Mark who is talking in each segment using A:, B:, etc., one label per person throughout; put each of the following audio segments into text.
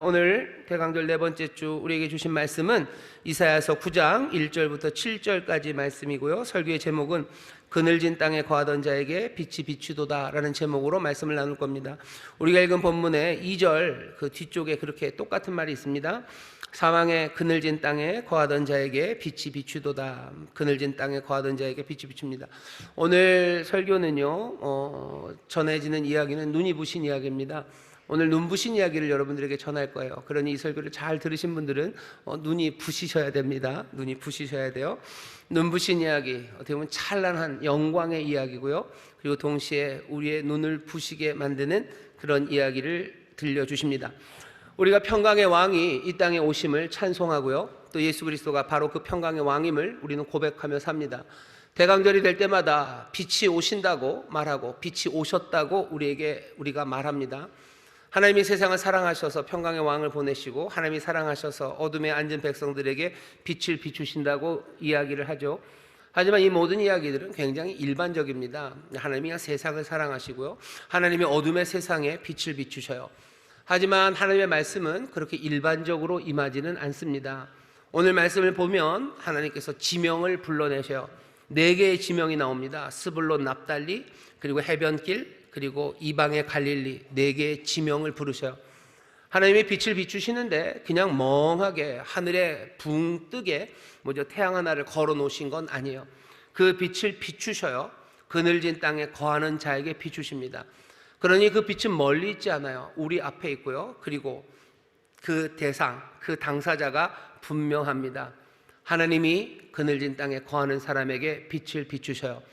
A: 오늘 대강절 네 번째 주 우리에게 주신 말씀은 이사야서 9장 1절부터 7절까지 말씀이고요. 설교의 제목은 그늘진 땅에 거하던 자에게 빛이 비추도다 라는 제목으로 말씀을 나눌 겁니다. 우리가 읽은 본문의 2절 그 뒤쪽에 그렇게 똑같은 말이 있습니다. 사망의 그늘진 땅에 거하던 자에게 빛이 비추도다. 그늘진 땅에 거하던 자에게 빛이 비춥니다. 오늘 설교는요, 전해지는 이야기는 눈이 부신 이야기입니다. 오늘 눈 부신 이야기를 여러분들에게 전할 거예요. 그러니 이 설교를 잘 들으신 분들은 눈이 부시셔야 됩니다. 눈이 부시셔야 돼요. 눈 부신 이야기, 어떻게 보면 찬란한 영광의 이야기고요. 그리고 동시에 우리의 눈을 부시게 만드는 그런 이야기를 들려주십니다. 우리가 평강의 왕이 이 땅에 오심을 찬송하고요. 또 예수 그리스도가 바로 그 평강의 왕임을 우리는 고백하며 삽니다. 대강절이 될 때마다 빛이 오신다고 말하고 빛이 오셨다고 우리가 말합니다. 하나님이 세상을 사랑하셔서 평강의 왕을 보내시고 하나님이 사랑하셔서 어둠에 앉은 백성들에게 빛을 비추신다고 이야기를 하죠. 하지만 이 모든 이야기들은 굉장히 일반적입니다. 하나님이 세상을 사랑하시고요, 하나님이 어둠의 세상에 빛을 비추셔요. 하지만 하나님의 말씀은 그렇게 일반적으로 임하지는 않습니다. 오늘 말씀을 보면 하나님께서 지명을 불러내셔요. 4개의 지명이 나옵니다. 스불론, 납달리, 그리고 해변길, 그리고 이방의 갈릴리, 4개의 지명을 부르셔요. 하나님이 빛을 비추시는데 그냥 멍하게 하늘에 붕 뜨게 태양 하나를 걸어 놓으신 건 아니에요. 그 빛을 비추셔요. 그늘진 땅에 거하는 자에게 비추십니다. 그러니 그 빛은 멀리 있지 않아요. 우리 앞에 있고요. 그리고 그 대상, 그 당사자가 분명합니다. 하나님이 그늘진 땅에 거하는 사람에게 빛을 비추셔요.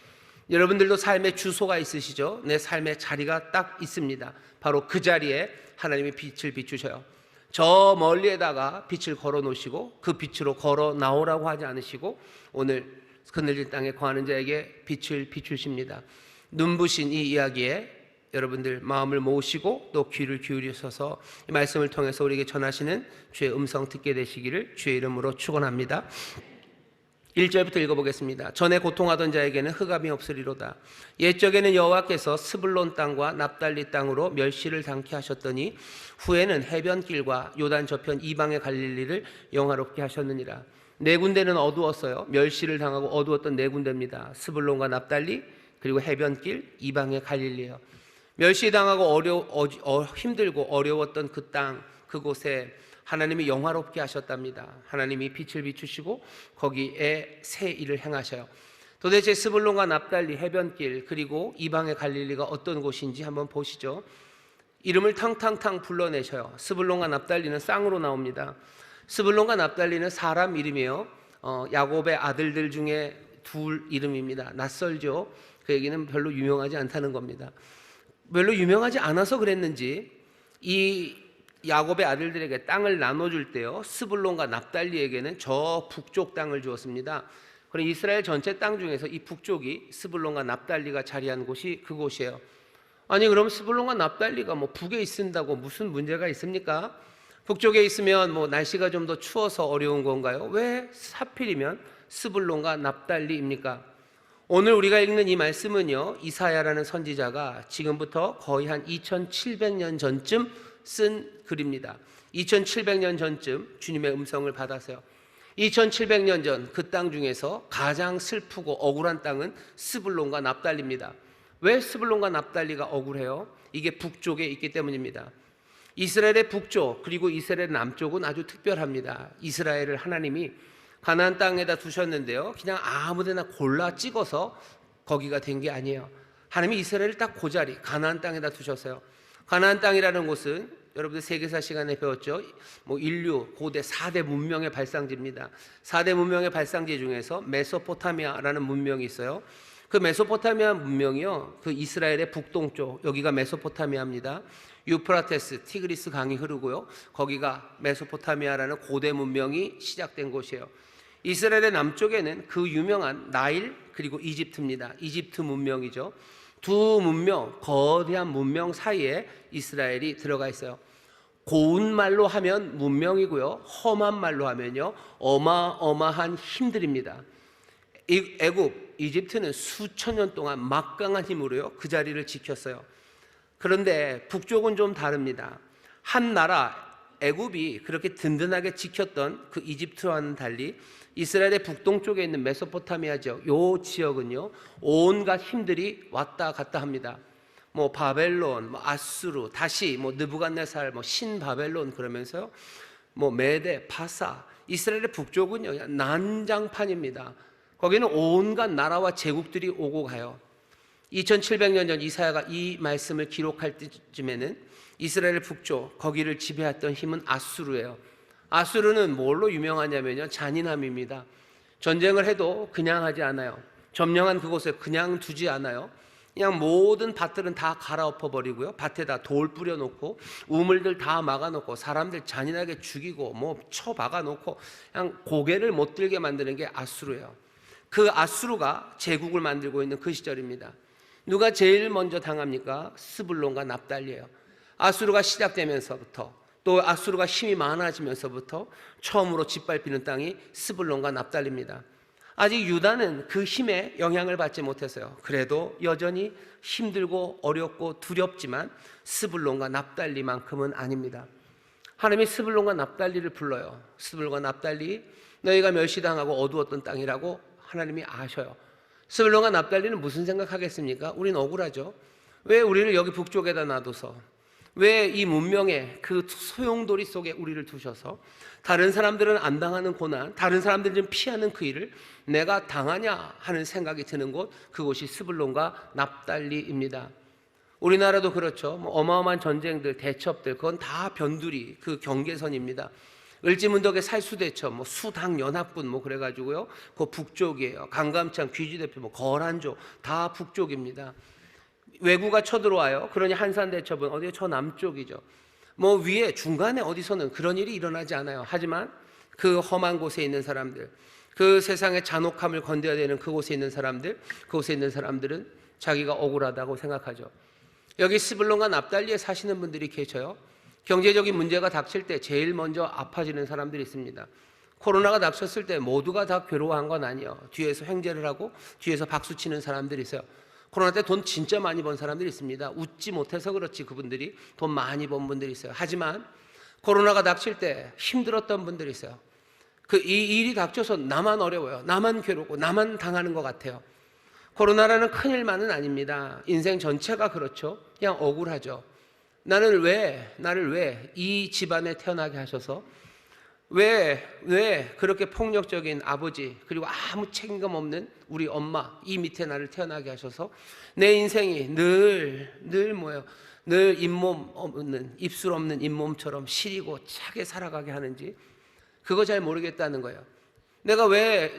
A: 여러분들도 삶의 주소가 있으시죠? 내 삶의 자리가 딱 있습니다. 바로 그 자리에 하나님이 빛을 비추셔요. 저 멀리에다가 빛을 걸어 놓으시고 그 빛으로 걸어 나오라고 하지 않으시고 오늘 그늘진 땅에 거하는 자에게 빛을 비추십니다. 눈부신 이 이야기에 여러분들 마음을 모으시고 또 귀를 기울이셔서 이 말씀을 통해서 우리에게 전하시는 주의 음성 듣게 되시기를 주의 이름으로 축원합니다. 1절부터 읽어보겠습니다. 전에 고통하던 자에게는 흑암이 없으리로다. 옛적에는 여호와께서 스불론 땅과 납달리 땅으로 멸시를 당케 하셨더니 후에는 해변길과 요단 저편 이방의 갈릴리를 영화롭게 하셨느니라. 4군데는 어두웠어요. 멸시를 당하고 어두웠던 4군데입니다. 스불론과 납달리, 그리고 해변길, 이방의 갈릴리예요. 멸시당하고 힘들고 어려웠던 그 땅, 그곳에 하나님이 영화롭게 하셨답니다. 하나님이 빛을 비추시고 거기에 새 일을 행하셔요. 도대체 스불론과 납달리, 해변길, 그리고 이방의 갈릴리가 어떤 곳인지 한번 보시죠. 이름을 탕탕탕 불러내셔요. 스불론과 납달리는 쌍으로 나옵니다. 스불론과 납달리는 사람 이름이에요. 야곱의 아들들 중에 둘 이름입니다. 낯설죠. 그 얘기는 별로 유명하지 않다는 겁니다. 별로 유명하지 않아서 그랬는지 이 야곱의 아들들에게 땅을 나눠줄 때요, 스불론과 납달리에게는 저 북쪽 땅을 주었습니다. 그럼 이스라엘 전체 땅 중에서 이 북쪽이 스불론과 납달리가 자리한 곳이 그곳이에요. 아니 그럼 스불론과 납달리가 북에 있는다고 무슨 문제가 있습니까? 북쪽에 있으면 날씨가 좀 더 추워서 어려운 건가요? 왜 하필이면 스불론과 납달리입니까? 오늘 우리가 읽는 이 말씀은요, 이사야라는 선지자가 지금부터 거의 한 2700년 전쯤 쓴 글입니다. 2700년 전쯤 주님의 음성을 받았어요. 2700년 전 그 땅 중에서 가장 슬프고 억울한 땅은 스불론과 납달리입니다. 왜 스불론과 납달리가 억울해요? 이게 북쪽에 있기 때문입니다. 이스라엘의 북쪽 그리고 이스라엘 남쪽은 아주 특별합니다. 이스라엘을 하나님이 가나안 땅에다 두셨는데요, 그냥 아무데나 골라 찍어서 거기가 된 게 아니에요. 하나님이 이스라엘을 딱 그 자리 가나안 땅에다 두셨어요. 가나안 땅이라는 곳은 여러분들 세계사 시간에 배웠죠. 인류 고대 4대 문명의 발상지입니다. 4대 문명의 발상지 중에서 메소포타미아라는 문명이 있어요. 그 메소포타미아 문명이요, 그 이스라엘의 북동쪽, 여기가 메소포타미아입니다. 유프라테스, 티그리스 강이 흐르고요, 거기가 메소포타미아라는 고대 문명이 시작된 곳이에요. 이스라엘의 남쪽에는 그 유명한 나일 그리고 이집트입니다. 이집트 문명이죠. 두 문명, 거대한 문명 사이에 이스라엘이 들어가 있어요. 고운 말로 하면 문명이고요, 험한 말로 하면요 어마어마한 힘들입니다. 애굽, 이집트는 수천 년 동안 막강한 힘으로요 그 자리를 지켰어요. 그런데 북쪽은 좀 다릅니다. 한 나라 애굽이 그렇게 든든하게 지켰던 그 이집트와는 달리 이스라엘의 북동쪽에 있는 메소포타미아 지역, 요 지역은요 온갖 힘들이 왔다 갔다 합니다. 뭐 바벨론, 뭐 아수르, 다시 뭐 느부갓네살, 뭐 신바벨론 그러면서요, 뭐 메데, 바사, 이스라엘의 북쪽은요 난장판입니다. 거기는 온갖 나라와 제국들이 오고 가요. 2700년 전 이사야가 이 말씀을 기록할 때쯤에는 이스라엘 북쪽 거기를 지배했던 힘은 아수르예요. 아수르는 뭘로 유명하냐면요 잔인함입니다. 전쟁을 해도 그냥 하지 않아요. 점령한 그곳에 그냥 두지 않아요. 그냥 모든 밭들은 다 갈아엎어 버리고요, 밭에다 돌 뿌려놓고 우물들 다 막아놓고 사람들 잔인하게 죽이고 뭐 쳐박아 놓고 그냥 고개를 못 들게 만드는 게 아수르예요. 그 아수르가 제국을 만들고 있는 그 시절입니다. 누가 제일 먼저 당합니까? 스불론과 납달리예요. 아수르가 시작되면서부터, 또 아수르가 힘이 많아지면서부터 처음으로 짓밟히는 땅이 스불론과 납달리입니다. 아직 유다는 그 힘에 영향을 받지 못했어요. 그래도 여전히 힘들고 어렵고 두렵지만 스불론과 납달리만큼은 아닙니다. 하나님이 스불론과 납달리를 불러요. 스불론과 납달리, 너희가 멸시당하고 어두웠던 땅이라고 하나님이 아셔요. 스불론과 납달리는 무슨 생각하겠습니까? 우린 억울하죠. 왜 우리를 여기 북쪽에다 놔둬서, 왜 이 문명의 그 소용돌이 속에 우리를 두셔서 다른 사람들은 안 당하는 고난, 다른 사람들은 좀 피하는 그 일을 내가 당하냐 하는 생각이 드는 곳, 그곳이 스불론과 납달리입니다. 우리나라도 그렇죠. 뭐 어마어마한 전쟁들, 대첩들, 그건 다 변두리, 그 경계선입니다. 을지문덕의 살수대첩, 뭐 수당 연합군, 뭐 그래가지고요, 그 북쪽이에요. 강감찬 귀지대표, 뭐 거란조, 다 북쪽입니다. 외구가 쳐들어와요. 그러니 한산대첩은 어디에 저 남쪽이죠. 뭐 위에 중간에 어디서는 그런 일이 일어나지 않아요. 하지만 그 험한 곳에 있는 사람들, 그 세상의 잔혹함을 건져야 되는 그곳에 있는 사람들, 그곳에 있는 사람들은 자기가 억울하다고 생각하죠. 여기 스불론과 납달리에 사시는 분들이 계셔요. 경제적인 문제가 닥칠 때 제일 먼저 아파지는 사람들이 있습니다. 코로나가 닥쳤을 때 모두가 다 괴로워한 건 아니에요. 뒤에서 횡재를 하고 뒤에서 박수치는 사람들이 있어요. 코로나 때 돈 진짜 많이 번 사람들이 있습니다. 웃지 못해서 그렇지 그분들이 돈 많이 번 분들이 있어요. 하지만 코로나가 닥칠 때 힘들었던 분들이 있어요. 이 일이 닥쳐서 나만 어려워요. 나만 괴롭고 나만 당하는 것 같아요. 코로나라는 큰일만은 아닙니다. 인생 전체가 그렇죠. 그냥 억울하죠. 나를 왜 이 집안에 태어나게 하셔서, 왜 그렇게 폭력적인 아버지, 그리고 아무 책임감 없는 우리 엄마, 이 밑에 나를 태어나게 하셔서 내 인생이 늘 뭐예요? 늘 잇몸 없는, 입술 없는 잇몸처럼 시리고 차게 살아가게 하는지 그거 잘 모르겠다는 거예요. 내가 왜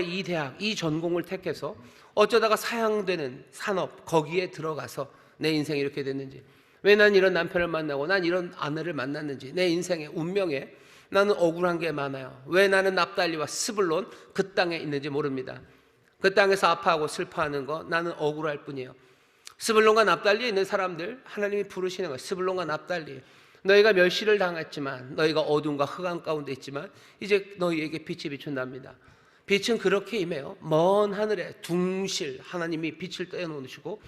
A: 이 대학, 이 전공을 택해서 어쩌다가 사양되는 산업 거기에 들어가서 내 인생이 이렇게 됐는지, 왜 난 이런 남편을 만나고 난 이런 아내를 만났는지, 내 인생의 운명에 나는 억울한 게 많아요. 왜 나는 납달리와 스불론 그 땅에 있는지 모릅니다. 그 땅에서 아파하고 슬퍼하는 거 나는 억울할 뿐이에요. 스불론과 납달리에 있는 사람들 하나님이 부르시는 거예요. 스불론과 납달리, 너희가 멸시를 당했지만, 너희가 어둠과 흑암 가운데 있지만 이제 너희에게 빛이 비춘답니다. 빛은 그렇게 임해요. 먼 하늘에 둥실 하나님이 빛을 떼어놓으시고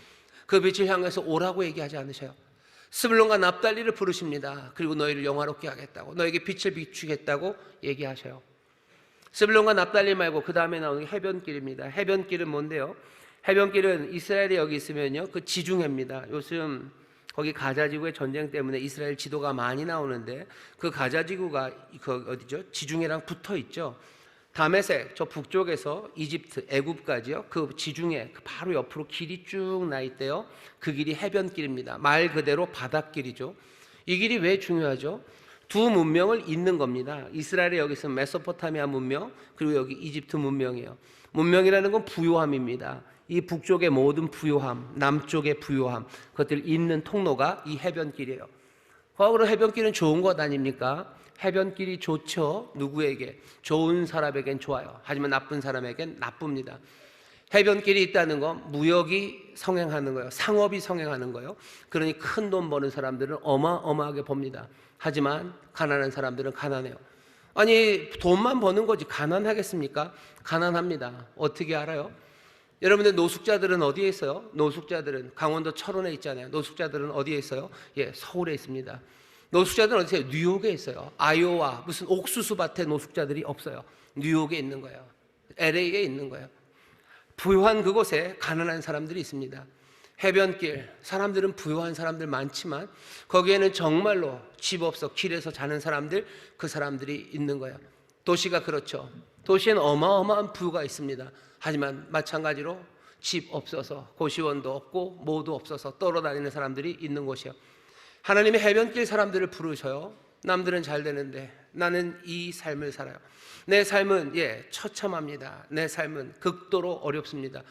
A: 그 빛을 향해서 오라고 얘기하지 않으셔요. 스불론과 납달리를 부르십니다. 그리고 너희를 영화롭게 하겠다고, 너에게 빛을 비추겠다고 얘기하셔요. 스불론과 납달리 말고 그 다음에 나오는 게 해변길입니다. 해변길은 뭔데요? 해변길은 이스라엘이 여기 있으면요, 그 지중해입니다. 요즘 거기 가자지구의 전쟁 때문에 이스라엘 지도가 많이 나오는데 그 가자지구가 그 어디죠? 지중해랑 붙어 있죠. 다메섹 저 북쪽에서 이집트, 애굽까지요, 그 지중해 그 바로 옆으로 길이 쭉 나 있대요. 그 길이 해변길입니다. 말 그대로 바닷길이죠. 이 길이 왜 중요하죠? 두 문명을 잇는 겁니다. 이스라엘의 여기 있으면 메소포타미아 문명, 그리고 여기 이집트 문명이에요. 문명이라는 건 부요함입니다. 이 북쪽의 모든 부요함, 남쪽의 부요함, 그것들 잇는 통로가 이 해변길이에요. 그럼 해변길은 좋은 것 아닙니까? 해변길이 좋죠. 누구에게? 좋은 사람에겐 좋아요. 하지만 나쁜 사람에겐 나쁩니다. 해변길이 있다는 건 무역이 성행하는 거예요. 상업이 성행하는 거예요. 그러니 큰 돈 버는 사람들은 어마어마하게 봅니다. 하지만 가난한 사람들은 가난해요. 아니, 돈만 버는 거지 가난하겠습니까? 가난합니다. 어떻게 알아요? 여러분들 노숙자들은 어디에 있어요? 노숙자들은 강원도 철원에 있잖아요. 노숙자들은 어디에 있어요? 예, 서울에 있습니다. 노숙자들은 어디서 뉴욕에 있어요. 아이오와 무슨 옥수수 밭에 노숙자들이 없어요. 뉴욕에 있는 거예요. LA에 있는 거예요. 부유한 그곳에 가난한 사람들이 있습니다. 해변길, 사람들은 부유한 사람들 많지만 거기에는 정말로 집 없어 길에서 자는 사람들, 그 사람들이 있는 거예요. 도시가 그렇죠. 도시에는 어마어마한 부유가 있습니다. 하지만 마찬가지로 집 없어서 고시원도 없고 뭐도 없어서 떨어다니는 사람들이 있는 곳이에요. 하나님의 해변길 사람들을 부르셔요. 남들은 잘 되는데 나는 이 삶을 살아요. 내 삶은 처참합니다. 내 삶은 극도로 어렵습니다.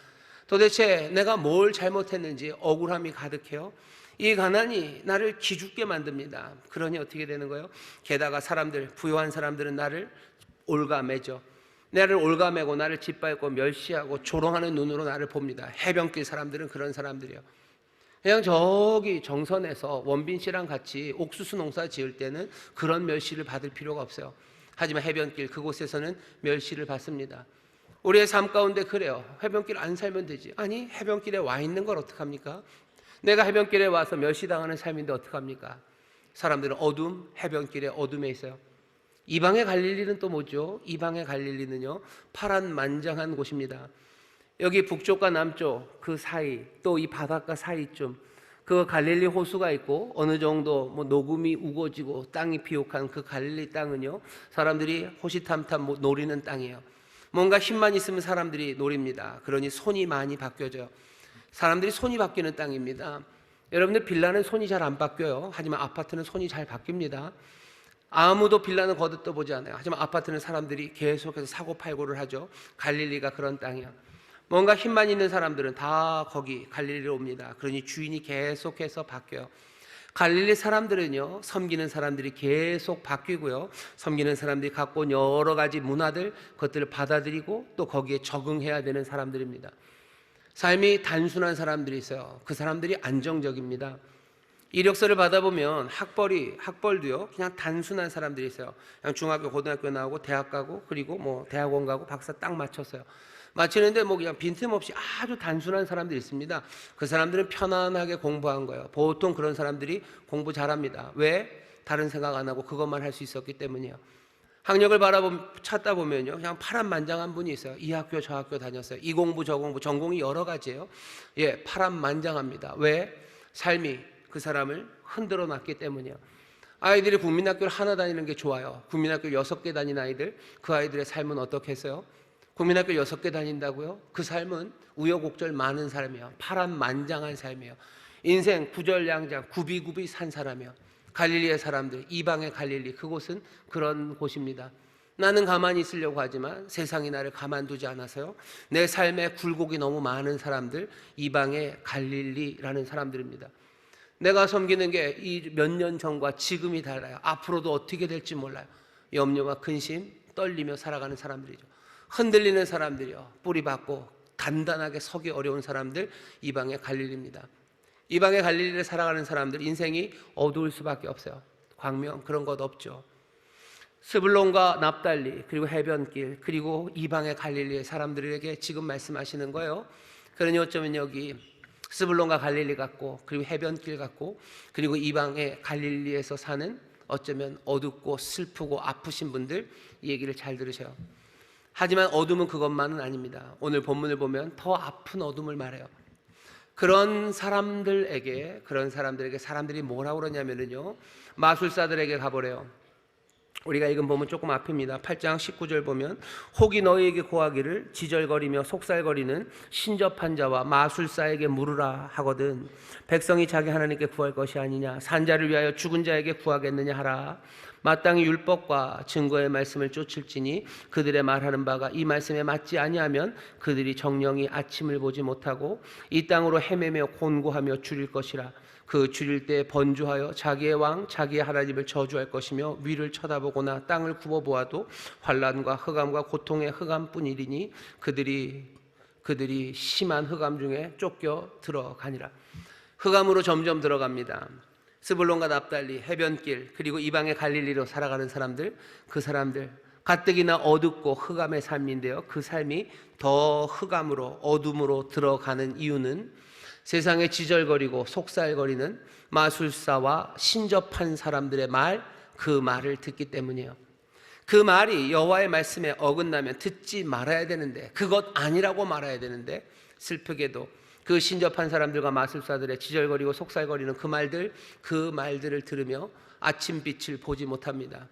A: 도대체 내가 뭘 잘못했는지 억울함이 가득해요. 이 가난이 나를 기죽게 만듭니다. 그러니 어떻게 되는 거예요? 게다가 사람들, 부유한 사람들은 나를 올가매죠. 나를 올가매고 나를 짓밟고 멸시하고 조롱하는 눈으로 나를 봅니다. 해변길 사람들은 그런 사람들이에요. 그냥 저기 정선에서 원빈 씨랑 같이 옥수수 농사 지을 때는 그런 멸시를 받을 필요가 없어요. 하지만 해변길 그곳에서는 멸시를 받습니다. 우리의 삶 가운데 그래요. 해변길 안 살면 되지. 아니, 해변길에 와 있는 걸 어떡합니까? 내가 해변길에 와서 멸시당하는 삶인데 어떡합니까? 사람들은 어둠, 해변길에 어둠에 있어요. 이방의 갈릴리는 또 뭐죠? 이방의 갈릴리는요, 파란만장한 곳입니다. 여기 북쪽과 남쪽 그 사이, 또 이 바닷가 사이쯤 그 갈릴리 호수가 있고 어느 정도 녹음이 우거지고 땅이 비옥한 그 갈릴리 땅은요, 사람들이 호시탐탐 노리는 땅이에요. 뭔가 힘만 있으면 사람들이 노립니다. 그러니 손이 많이 바뀌어져요. 사람들이 손이 바뀌는 땅입니다. 여러분들 빌라는 손이 잘 안 바뀌어요. 하지만 아파트는 손이 잘 바뀝니다. 아무도 빌라는 거듭떠보지 않아요. 하지만 아파트는 사람들이 계속해서 사고팔고를 하죠. 갈릴리가 그런 땅이야. 뭔가 힘만 있는 사람들은 다 거기 갈릴리로 옵니다. 그러니 주인이 계속해서 바뀌어요. 갈릴리 사람들은요, 섬기는 사람들이 계속 바뀌고요, 섬기는 사람들이 갖고 온 여러 가지 문화들, 그것들을 받아들이고 또 거기에 적응해야 되는 사람들입니다. 삶이 단순한 사람들이 있어요. 그 사람들이 안정적입니다. 이력서를 받아보면 학벌도요, 그냥 단순한 사람들이 있어요. 그냥 중학교, 고등학교 나오고 대학 가고 그리고 대학원 가고 박사 딱 맞췄어요. 마치는데 그냥 빈틈없이 아주 단순한 사람들이 있습니다. 그 사람들은 편안하게 공부한 거예요. 보통 그런 사람들이 공부 잘합니다. 왜? 다른 생각 안 하고 그것만 할 수 있었기 때문이에요. 학력을 찾다 보면요, 그냥 파란만장한 분이 있어요. 이 학교 저 학교 다녔어요. 이 공부 저 공부, 전공이 여러 가지예요. 파란만장합니다. 왜? 삶이 그 사람을 흔들어 놨기 때문이에요. 아이들이 국민학교를 하나 다니는 게 좋아요. 국민학교 6개 다닌 아이들, 그 아이들의 삶은 어떻겠어요? 국민학교 6개 다닌다고요? 그 삶은 우여곡절 많은 사람이에요. 파란만장한 삶이에요. 인생 구절양장 구비구비 산 사람이에요. 갈릴리의 사람들, 이방의 갈릴리, 그곳은 그런 곳입니다. 나는 가만히 있으려고 하지만 세상이 나를 가만두지 않아서요, 내 삶에 굴곡이 너무 많은 사람들, 이방의 갈릴리라는 사람들입니다. 내가 섬기는 게 이 몇 년 전과 지금이 달라요. 앞으로도 어떻게 될지 몰라요. 염려와 근심, 떨리며 살아가는 사람들이죠. 흔들리는 사람들이요, 뿌리 박고 단단하게 서기 어려운 사람들, 이방의 갈릴리입니다. 이방의 갈릴리를 살아가는 사람들, 인생이 어두울 수밖에 없어요. 광명 그런 것 없죠. 스불론과 납달리, 그리고 해변길, 그리고 이방의 갈릴리의 사람들에게 지금 말씀하시는 거예요. 그러니 어쩌면 여기 스불론과 갈릴리 같고, 그리고 해변길 같고, 그리고 이방의 갈릴리에서 사는 어쩌면 어둡고 슬프고 아프신 분들, 이 얘기를 잘 들으셔요. 하지만 어둠은 그것만은 아닙니다. 오늘 본문을 보면 더 아픈 어둠을 말해요. 그런 사람들에게 사람들이 뭐라고 그러냐면요, 마술사들에게 가보래요. 우리가 읽은 본문 조금 앞입니다. 8장 19절 보면, 혹이 너희에게 고하기를 지절거리며 속살거리는 신접한 자와 마술사에게 물으라 하거든 백성이 자기 하나님께 구할 것이 아니냐, 산자를 위하여 죽은 자에게 구하겠느냐 하라. 마땅히 율법과 증거의 말씀을 쫓을지니 그들의 말하는 바가 이 말씀에 맞지 아니하면 그들이 정령이 아침을 보지 못하고 이 땅으로 헤매며 곤고하며 줄일 것이라. 그 줄일 때 번주하여 자기의 왕 자기의 하나님을 저주할 것이며 위를 쳐다보거나 땅을 굽어보아도 환난과 흑암과 고통의 흑암뿐이리니 그들이 심한 흑암 중에 쫓겨 들어가니라. 흑암으로 점점 들어갑니다. 스불론과 납달리, 해변길, 그리고 이방의 갈릴리로 살아가는 사람들, 그 사람들 가뜩이나 어둡고 흑암의 삶인데요, 그 삶이 더 흑암으로 어둠으로 들어가는 이유는 세상에 지절거리고 속살거리는 마술사와 신접한 사람들의 말, 그 말을 듣기 때문이에요. 그 말이 여호와의 말씀에 어긋나면 듣지 말아야 되는데, 그것 아니라고 말아야 되는데, 슬프게도 그 신접한 사람들과 마술사들의 지절거리고 속살거리는 그 말들을 들으며 아침 빛을 보지 못합니다.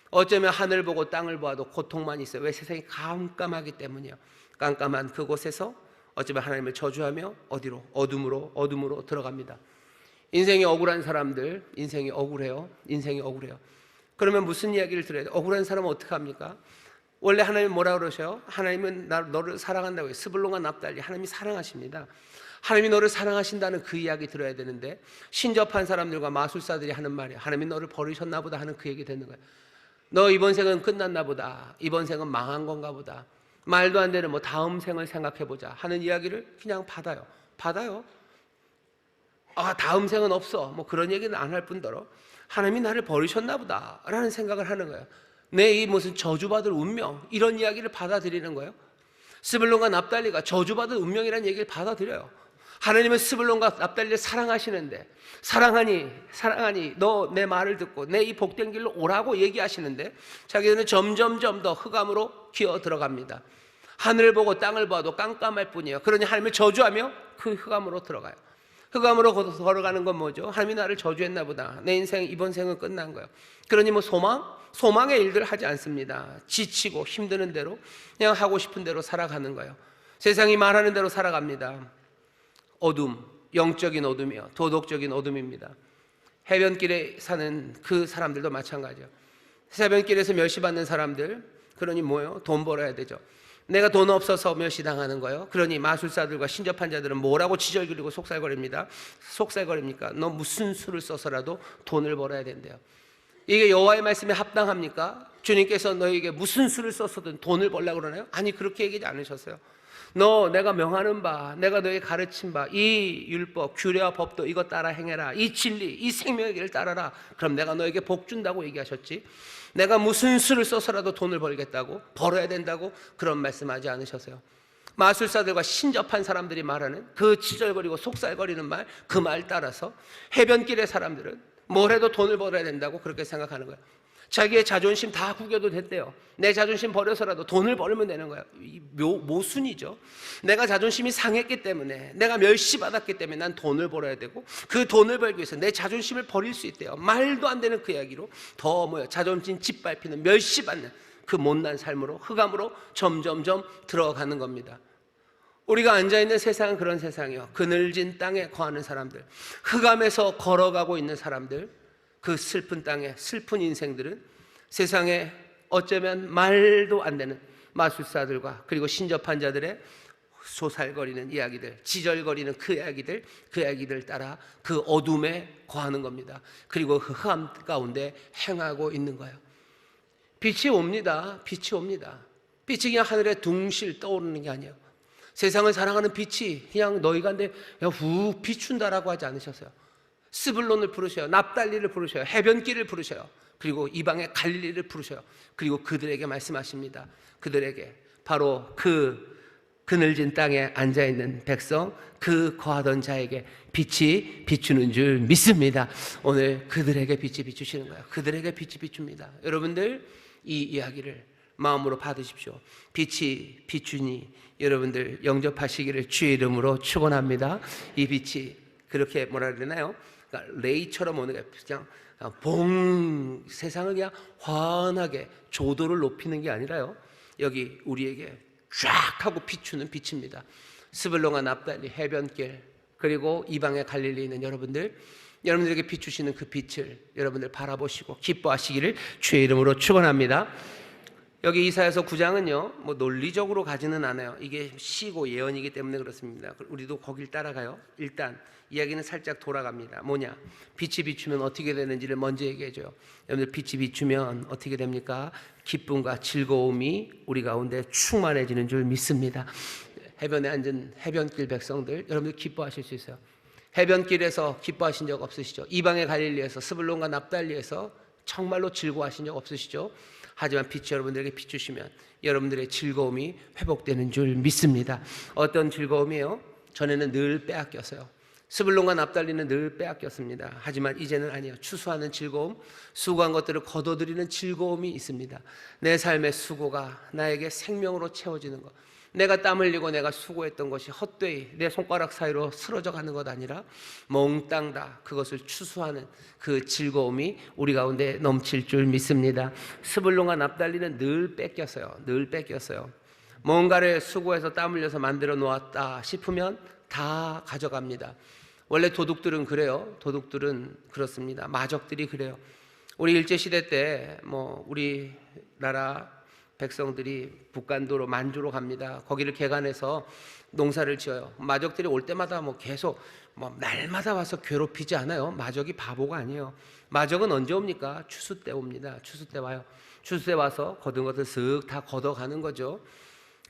A: 어쩌면 하늘 보고 땅을 보아도 고통만 있어요. 왜? 세상이 깜깜하기 때문이에요. 깜깜한 그곳에서 어쩌면 하나님을 저주하며 어디로? 어둠으로 들어갑니다. 인생이 억울한 사람들, 인생이 억울해요. 그러면 무슨 이야기를 들어야 돼요? 억울한 사람은 어떻게 합니까? 원래 하나님은 뭐라 그러셔요? 하나님은 너를 사랑한다고 해요. 스불론과 납달리, 하나님이 사랑하십니다. 하나님이 너를 사랑하신다는 그 이야기 들어야 되는데, 신접한 사람들과 마술사들이 하는 말이에요. 하나님이 너를 버리셨나 보다 하는 그 얘기 듣는 거예요. 너 이번 생은 끝났나 보다, 이번 생은 망한 건가 보다, 말도 안 되는 다음 생을 생각해보자 하는 이야기를 그냥 받아요. 다음 생은 없어, 그런 얘기는 안 할 뿐더러 하나님이 나를 버리셨나 보다 라는 생각을 하는 거예요. 내 이 무슨 저주받을 운명, 이런 이야기를 받아들이는 거예요. 스불론과 납달리가 저주받을 운명이라는 얘기를 받아들여요. 하나님은 스불론과 납달리를 사랑하시는데, 사랑하니 너 내 말을 듣고 내 이 복된 길로 오라고 얘기하시는데, 자기들은 점점점 더 흑암으로 기어 들어갑니다. 하늘을 보고 땅을 봐도 깜깜할 뿐이에요. 그러니 하나님을 저주하며 그 흑암으로 들어가요. 흑암으로 걸어가는 건 뭐죠? 하나님이 나를 저주했나 보다, 내 인생 이번 생은 끝난 거예요. 그러니 소망의 일들을 하지 않습니다. 지치고 힘드는 대로 그냥 하고 싶은 대로 살아가는 거예요. 세상이 말하는 대로 살아갑니다. 어둠, 영적인 어둠이요, 도덕적인 어둠입니다. 해변길에 사는 그 사람들도 마찬가지예요. 해변길에서 멸시받는 사람들, 그러니 뭐예요? 돈 벌어야 되죠. 내가 돈 없어서 멸시당하는 거예요. 그러니 마술사들과 신접한 자들은 뭐라고 지절거리고 속살거립니까? 너 무슨 수를 써서라도 돈을 벌어야 된대요. 이게 여호와의 말씀에 합당합니까? 주님께서 너에게 무슨 수를 썼어든 돈을 벌려고 그러나요? 아니, 그렇게 얘기하지 않으셨어요. 내가 명하는 바, 내가 너에게 가르친 바, 이 율법, 규례와 법도 이것 따라 행해라. 이 진리, 이 생명의 길을 따라라. 그럼 내가 너에게 복 준다고 얘기하셨지, 내가 무슨 수를 써서라도 돈을 벌겠다고, 벌어야 된다고 그런 말씀하지 않으셨어요. 마술사들과 신접한 사람들이 말하는 그 지절거리고 속살거리는 말, 그 말 따라서 해변길의 사람들은 뭘 해도 돈을 벌어야 된다고 그렇게 생각하는 거예요. 자기의 자존심 다 구겨도 됐대요. 내 자존심 버려서라도 돈을 벌면 되는 거예요. 모순이죠. 내가 자존심이 상했기 때문에, 내가 멸시받았기 때문에 난 돈을 벌어야 되고, 그 돈을 벌기 위해서 내 자존심을 버릴 수 있대요. 말도 안 되는 그 이야기로 자존심 짓밟히는, 멸시받는 그 못난 삶으로, 흑암으로 점점점 들어가는 겁니다. 우리가 앉아있는 세상은 그런 세상이에요. 그늘진 땅에 거하는 사람들, 흑암에서 걸어가고 있는 사람들, 그 슬픈 땅에 슬픈 인생들은 세상에 어쩌면 말도 안 되는 마술사들과 그리고 신접한 자들의 소살거리는 이야기들, 지절거리는 그 이야기들 따라 그 어둠에 거하는 겁니다. 그리고 그 흑암 가운데 행하고 있는 거예요. 빛이 옵니다. 빛이 그냥 하늘에 둥실 떠오르는 게 아니에요. 세상을 사랑하는 빛이 그냥 너희가 훅 비춘다라고 하지 않으셨어요. 스불론을 부르셔요. 납달리를 부르셔요. 해변길을 부르셔요. 그리고 이방의 갈릴리를 부르셔요. 그리고 그들에게 말씀하십니다. 그들에게, 바로 그 그늘진 땅에 앉아있는 백성, 그 거하던 자에게 빛이 비추는 줄 믿습니다. 오늘 그들에게 빛이 비추시는 거예요. 그들에게 빛이 비춥니다. 여러분들 이 이야기를 마음으로 받으십시오. 빛이 비추니 여러분들 영접하시기를 주의 이름으로 축원합니다. 이 빛이 그렇게 뭐라 그러나요? 그러니까 레이처럼 오는 게 그냥 세상을 그냥 환하게 조도를 높이는 게 아니라요, 여기 우리에게 쫙 하고 비추는 빛입니다. 스불론과 납달리 해변길, 그리고 이방의 갈릴리에 있는 여러분들에게 비추시는 그 빛을 여러분들 바라보시고 기뻐하시기를 주의 이름으로 축원합니다. 여기 이사야서 9장은요 논리적으로 가지는 않아요. 이게 시고 예언이기 때문에 그렇습니다. 우리도 거길 따라가요. 일단 이야기는 살짝 돌아갑니다. 뭐냐? 빛이 비추면 어떻게 되는지를 먼저 얘기해줘요. 여러분들, 빛이 비추면 어떻게 됩니까? 기쁨과 즐거움이 우리 가운데 충만해지는 줄 믿습니다. 해변에 앉은 해변길 백성들, 여러분들 기뻐하실 수 있어요. 해변길에서 기뻐하신 적 없으시죠? 이방의 갈릴리에서, 스불론과 납달리에서 정말로 즐거워하신 적 없으시죠? 하지만 빛이 여러분들에게 비추시면 여러분들의 즐거움이 회복되는 줄 믿습니다. 어떤 즐거움이에요? 전에는 늘 빼앗겼어요. 스불론과 납달리는 늘 빼앗겼습니다. 하지만 이제는 아니에요. 추수하는 즐거움, 수고한 것들을 거둬들이는 즐거움이 있습니다. 내 삶의 수고가 나에게 생명으로 채워지는 것, 내가 땀 흘리고 내가 수고했던 것이 헛되이 내 손가락 사이로 쓰러져 가는 것 아니라 몽땅 다 그것을 추수하는 그 즐거움이 우리 가운데 넘칠 줄 믿습니다. 스불론과 납달리는 늘 뺏겼어요. 늘 뺏겼어요. 뭔가를 수고해서 땀 흘려서 만들어 놓았다 싶으면 다 가져갑니다. 원래 도둑들은 그래요. 도둑들은 그렇습니다. 마적들이 그래요. 우리 일제시대 때 우리나라 백성들이 북간도로 만주로 갑니다. 거기를 개간해서 농사를 지어요. 마적들이 올 때마다 계속 날마다 와서 괴롭히지 않아요. 마적이 바보가 아니에요. 마적은 언제 옵니까? 추수 때 옵니다. 추수 때 와요. 추수 때 와서 거둔 것을 쓱 다 걷어가는 거죠.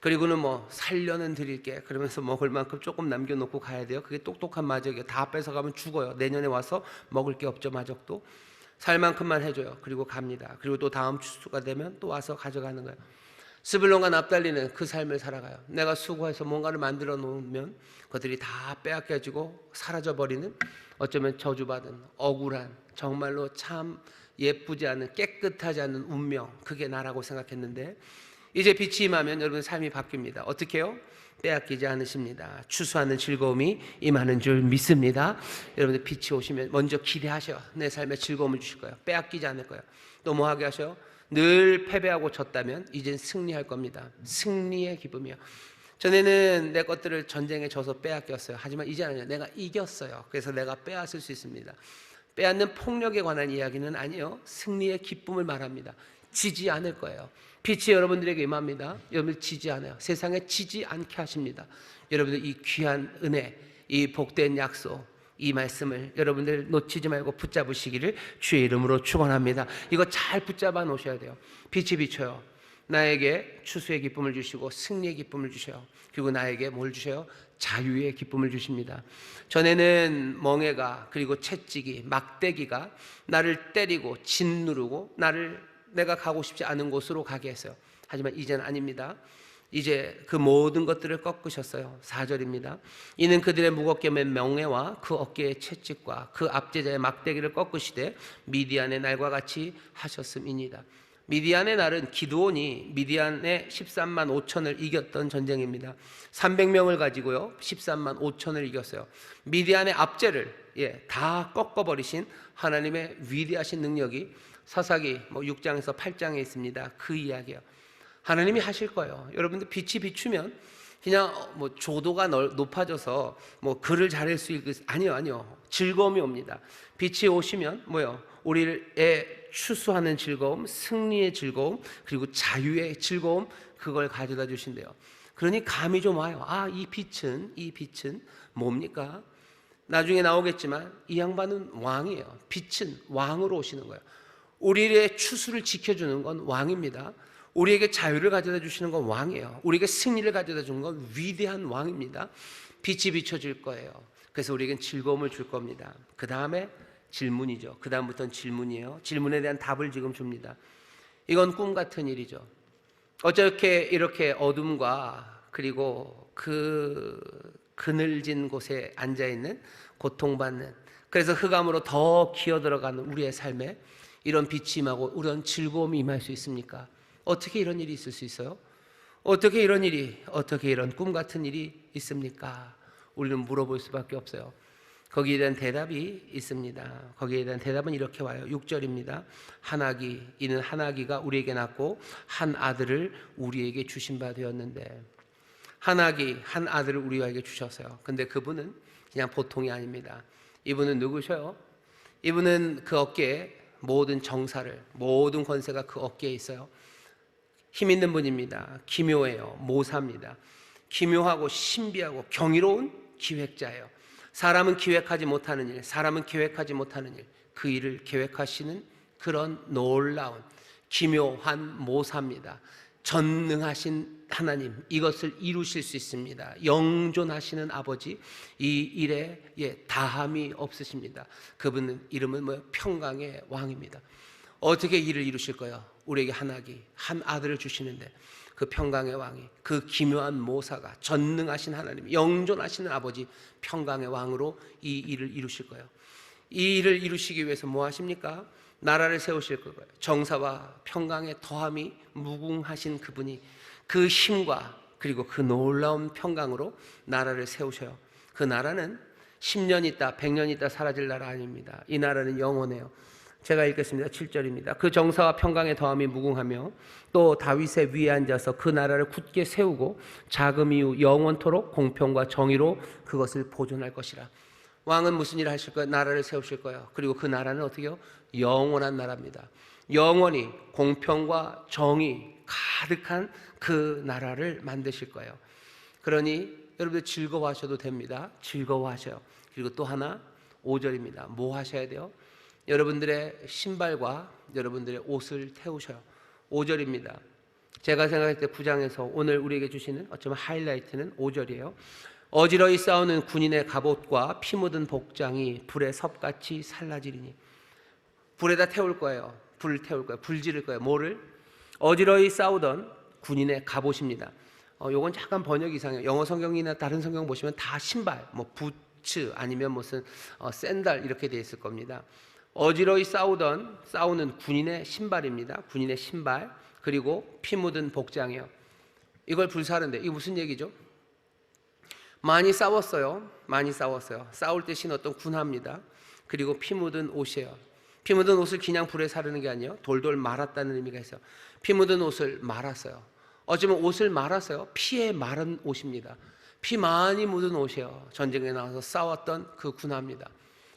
A: 그리고는 살려는 드릴게 그러면서 먹을 만큼 조금 남겨놓고 가야 돼요. 그게 똑똑한 마적이에요. 다 뺏어가면 죽어요. 내년에 와서 먹을 게 없죠. 마적도 살 만큼만 해줘요. 그리고 갑니다. 그리고 또 다음 추수가 되면 또 와서 가져가는 거예요. 스불론과 납달리는 그 삶을 살아가요. 내가 수고해서 뭔가를 만들어 놓으면 그들이 다 빼앗겨지고 사라져버리는, 어쩌면 저주받은 억울한, 정말로 참 예쁘지 않은, 깨끗하지 않은 운명, 그게 나라고 생각했는데 이제 빛이 임하면 여러분 삶이 바뀝니다. 어떻게 해요? 빼앗기지 않으십니다. 추수하는 즐거움이 임하는 줄 믿습니다. 여러분들 빛이 오시면 먼저 기대하셔요. 내 삶에 즐거움을 주실 거예요. 빼앗기지 않을 거예요. 또 뭐 하게 하셔요? 늘 패배하고 졌다면 이젠 승리할 겁니다. 승리의 기쁨이요. 전에는 내 것들을 전쟁에 져서 빼앗겼어요. 하지만 이제 아니에요. 내가 이겼어요. 그래서 내가 빼앗을 수 있습니다. 빼앗는 폭력에 관한 이야기는 아니에요. 승리의 기쁨을 말합니다. 지지 않을 거예요. 빛이 여러분들에게 임합니다. 여러분들 지지 않아요. 세상에 지지 않게 하십니다. 여러분들 이 귀한 은혜, 이 복된 약속, 이 말씀을 여러분들 놓치지 말고 붙잡으시기를 주의 이름으로 축원합니다. 이거 잘 붙잡아 놓으셔야 돼요. 빛이 비춰요. 나에게 추수의 기쁨을 주시고 승리의 기쁨을 주셔요. 그리고 나에게 뭘 주셔요? 자유의 기쁨을 주십니다. 전에는 멍해가, 그리고 채찍이, 막대기가 나를 때리고 짓누르고 내가 가고 싶지 않은 곳으로 가게 했어요. 하지만 이제는 아닙니다. 이제 그 모든 것들을 꺾으셨어요. 4절입니다. 이는 그들의 무겁게 맨 명예와 그 어깨의 채찍과 그 압제자의 막대기를 꺾으시되 미디안의 날과 같이 하셨음이니이다. 미디안의 날은 기드온이 미디안의 13만 5천을 이겼던 전쟁입니다. 300명을 가지고요 13만 5천을 이겼어요. 미디안의 압제를 다 꺾어버리신 하나님의 위대하신 능력이 사사기 6장에서 8장에 있습니다. 그 이야기예요. 하나님이 하실 거예요. 여러분들 빛이 비추면 그냥 조도가 높아져서 글을 잘할 수 있을, 아니요. 즐거움이 옵니다. 빛이 오시면 우리의 추수하는 즐거움, 승리의 즐거움, 그리고 자유의 즐거움, 그걸 가져다 주신대요. 그러니 감이 좀 와요. 이 빛은 뭡니까? 나중에 나오겠지만 이 양반은 왕이에요. 빛은 왕으로 오시는 거예요. 우리의 추수를 지켜주는 건 왕입니다. 우리에게 자유를 가져다 주시는 건 왕이에요. 우리에게 승리를 가져다 주는 건 위대한 왕입니다. 빛이 비춰질 거예요. 그래서 우리에겐 즐거움을 줄 겁니다. 그 다음에 질문이죠. 그 다음부터는 질문이에요. 질문에 대한 답을 지금 줍니다. 이건 꿈 같은 일이죠. 어떻게 이렇게 어둠과 그리고 그 그늘진 곳에 앉아있는, 고통받는, 그래서 흑암으로 더 기어들어가는 우리의 삶에 이런 빛이 임하고 이런 즐거움이 임할 수 있습니까? 어떻게 이런 일이 있을 수 있어요? 어떻게 이런 꿈 같은 일이 있습니까? 우리는 물어볼 수밖에 없어요. 거기에 대한 대답이 있습니다. 거기에 대한 대답은 이렇게 와요. 6절입니다. 이는 하나기가 우리에게 낳고 한 아들을 우리에게 주신 바 되었는데, 한 아들을 우리에게 주셨어요. 근데 그분은 그냥 보통이 아닙니다. 이분은 누구셔요? 이분은 그 어깨에 모든 정사를, 모든 권세가 그 어깨에 있어요. 힘 있는 분입니다. 기묘해요. 모사입니다. 기묘하고 신비하고 경이로운 기획자예요. 사람은 계획하지 못하는 일, 그 일을 계획하시는 그런 놀라운 기묘한 모사입니다. 전능하신 하나님, 이것을 이루실 수 있습니다. 영존하시는 아버지, 이 일에 다함이 없으십니다. 그분은 이름은 평강의 왕입니다. 어떻게 일을 이루실 거예요? 우리에게 한 아들을 주시는데 그 평강의 왕이, 그 기묘한 모사가, 전능하신 하나님, 영존하시는 아버지, 평강의 왕으로 이 일을 이루실 거예요. 이 일을 이루시기 위해서 뭐 하십니까? 나라를 세우실 거예요. 정사와 평강의 더함이 무궁하신 그분이 그 힘과 그리고 그 놀라운 평강으로 나라를 세우셔요. 그 나라는 10년 있다 100년 있다 사라질 나라 아닙니다. 이 나라는 영원해요. 제가 읽겠습니다. 7절입니다. 그 정사와 평강의 더함이 무궁하며 또 다윗의 위에 앉아서 그 나라를 굳게 세우고 자금 이후 영원토록 공평과 정의로 그것을 보존할 것이라. 왕은 무슨 일을 하실 거예요? 나라를 세우실 거예요. 그리고 그 나라는 어떻게 해요? 영원한 나라입니다. 영원히 공평과 정의 가득한 그 나라를 만드실 거예요. 그러니 여러분들 즐거워하셔도 됩니다. 즐거워하셔요. 그리고 또 하나 5절입니다. 뭐 하셔야 돼요? 여러분들의 신발과 여러분들의 옷을 태우셔요. 5절입니다. 제가 생각할 때 9장에서 오늘 우리에게 주시는 어쩌면 하이라이트는 5절이에요. 어지러이 싸우는 군인의 갑옷과 피 묻은 복장이 불에 섭같이 살라지리니. 불에다 태울 거예요. 불 태울 거예요. 불 지를 거예요. 뭐를? 어지러이 싸우던 군인의 갑옷입니다. 요건 약간 번역 이상해요. 영어 성경이나 다른 성경 보시면 다 신발, 뭐 부츠 아니면 무슨 샌들 이렇게 돼 있을 겁니다. 어지러이 싸우는 군인의 신발입니다. 군인의 신발, 그리고 피 묻은 복장이요. 이걸 불사르는데 이게 무슨 얘기죠? 많이 싸웠어요. 싸울 때 신었던 군화입니다. 그리고 피 묻은 옷이에요. 피 묻은 옷을 그냥 불에 사르는 게 아니에요. 돌돌 말았다는 의미가 있어요. 피 묻은 옷을 말았어요. 어쩌면 옷을 말았어요. 피에 마른 옷입니다. 피 많이 묻은 옷이에요. 전쟁에 나와서 싸웠던 그 군화입니다.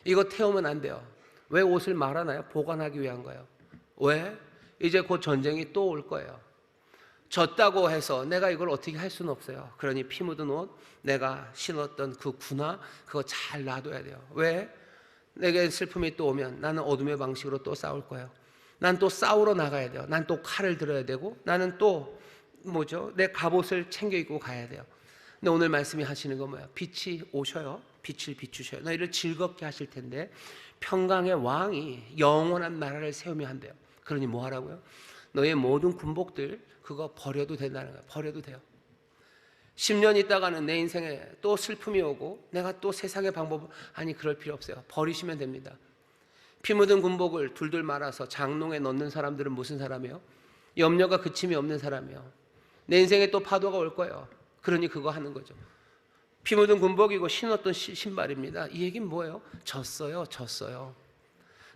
A: 이거 태우면 안 돼요. 왜 옷을 말아나요? 보관하기 위한 거예요. 왜? 이제 곧 전쟁이 또 올 거예요. 졌다고 해서 내가 이걸 어떻게 할 수는 없어요. 그러니 피 묻은 옷, 내가 신었던 그 군화, 그거 잘 놔둬야 돼요. 왜? 내게 슬픔이 또 오면 나는 어둠의 방식으로 또 싸울 거예요. 난 또 싸우러 나가야 돼요. 난 또 칼을 들어야 되고, 나는 또 내 갑옷을 챙겨 입고 가야 돼요. 근데 오늘 말씀이 하시는 건 뭐예요? 빛이 오셔요. 빛을 비추셔요. 너희를 즐겁게 하실 텐데 평강의 왕이 영원한 나라를 세우며 한대요. 그러니 뭐 하라고요? 너의 모든 군복들 그거 버려도 된다는 거예요. 버려도 돼요. 10년 있다가는 내 인생에 또 슬픔이 오고 내가 또 세상의 방법, 아니 그럴 필요 없어요. 버리시면 됩니다. 피 묻은 군복을 둘둘 말아서 장롱에 넣는 사람들은 무슨 사람이에요? 염려가 그침이 없는 사람이에요. 내 인생에 또 파도가 올 거예요. 그러니 그거 하는 거죠. 피 묻은 군복이고 신었던 신발입니다. 이 얘기는 뭐예요? 졌어요.